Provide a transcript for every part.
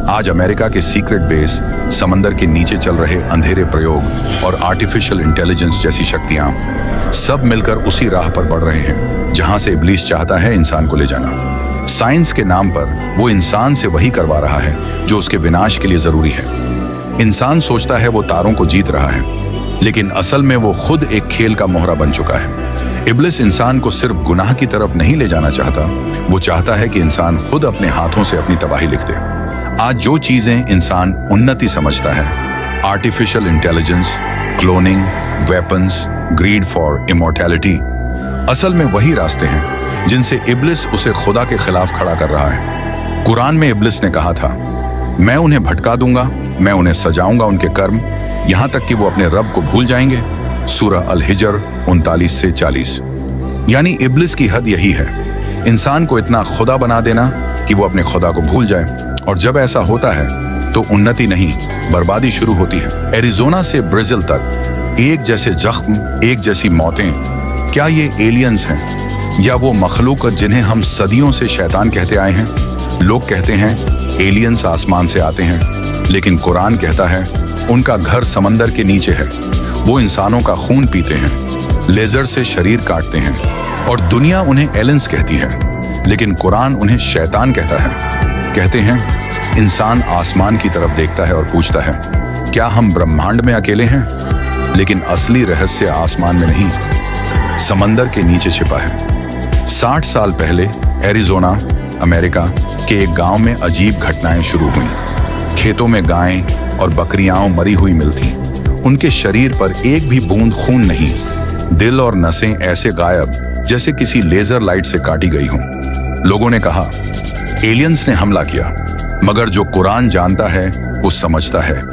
आज अमेरिका के secret base, समंदर के नीचे चल रहे अंधेरे प्रयोग और आर्टिफिशियल इंटेलिजेंस जैसी शक्तियां सब मिलकर उसी राह पर बढ़ रहे हैं जहां से इब्लीस चाहता है इंसान को ले जाना। साइंस के नाम पर वो इंसान से वही करवा रहा है जो उसके विनाश के लिए जरूरी है। इंसान सोचता है वो तारों को जीत रहा है, लेकिन असल में वो खुद एक खेल का मोहरा बन चुका है। इब्लिस इंसान को सिर्फ गुनाह की तरफ नहीं ले जाना चाहता, वो चाहता है कि इंसान खुद अपने हाथों से अपनी तबाही लिख दे। आज जो चीजें इंसान उन्नति समझता है, artificial intelligence, cloning, weapons, greed for immortality, असल में वही रास्ते हैं जिनसे इब्लिस उसे खुदा के खिलाफ खड़ा कर रहा है। कुरान में इब्लिस ने कहा था, मैं उन्हें भटका दूंगा, मैं उन्हें सजाऊंगा उनके कर्म, यहां तक कि वो अपने रब को भूल जाएंगे। सूरह अल-हिजर 39 से 40। यानी इब्लिस की हद यही है, इंसान को इतना खुदा बना देना कि वो अपने खुदा को भूल जाए। और जब ऐसा होता है तो उन्नति नहीं, बर्बादी शुरू होती है। एरिजोना से ब्राजील तक एक जैसे जख्म, एक जैसी मौतें। क्या ये एलियंस हैं या वो मखलूक जिन्हें हम सदियों से शैतान कहते आए हैं? लोग कहते हैं एलियंस आसमान से आते हैं, लेकिन कुरान कहता है उनका घर समंदर के नीचे है। वो इंसानों का खून पीते हैं, लेजर से शरीर काटते हैं और दुनिया उन्हें एलियंस कहती है, लेकिन कुरान उन्हें शैतान कहता है। कहते हैं इंसान आसमान की तरफ देखता है और पूछता है, क्या हम ब्रह्मांड में अकेले हैं? लेकिन असली रहस्य आसमान में नहीं, समंदर के नीचे छिपा है। 60 साल पहले एरिजोना, अमेरिका के एक गांव में अजीब घटनाएं शुरू हुई। खेतों में गायें और बकरियां मरी हुई मिलती, उनके शरीर पर एक भी बूंद खून नहीं, दिल और नसें ऐसे गायब जैसे किसी लेजर लाइट से काटी गई हों। लोगों ने कहा एलियंस ने हमला किया, मगर जो कुरान जानता है वो समझता है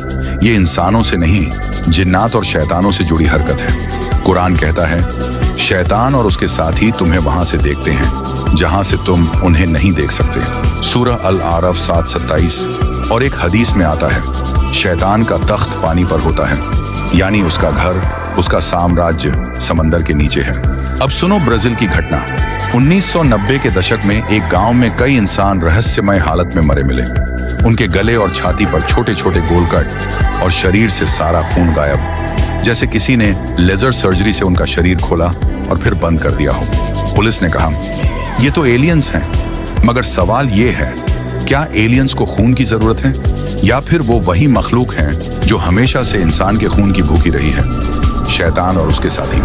ये इंसानों से नहीं, जिन्नात और शैतानों से जुड़ी हरकत है। कुरान कहता है शैतान और उसके साथी तुम्हें वहां से देखते हैं जहां से तुम उन्हें नहीं देख सकते। सूरह अल-आरफ 7:27। और एक हदीस में आता है शैतान का तख्त पानी पर होता है, यानी उसका घर, उसका साम्राज्य समंदर के नीचे है। अब सुनो ब्राजील की घटना। 1990 के दशक में एक गांव में कई इंसान रहस्यमय हालत में मरे मिले। उनके गले और छाती पर छोटे छोटे गोल कट और शरीर से सारा खून गायब, जैसे किसी ने लेजर सर्जरी से उनका शरीर खोला और फिर बंद कर दिया हो। पुलिस ने कहा ये तो एलियंस हैं, मगर सवाल ये है, क्या एलियंस को खून की जरूरत है या फिर वो वही मखलूक हैं जो हमेशा से इंसान के खून की भूखी रही है, शैतान और उसके साथी?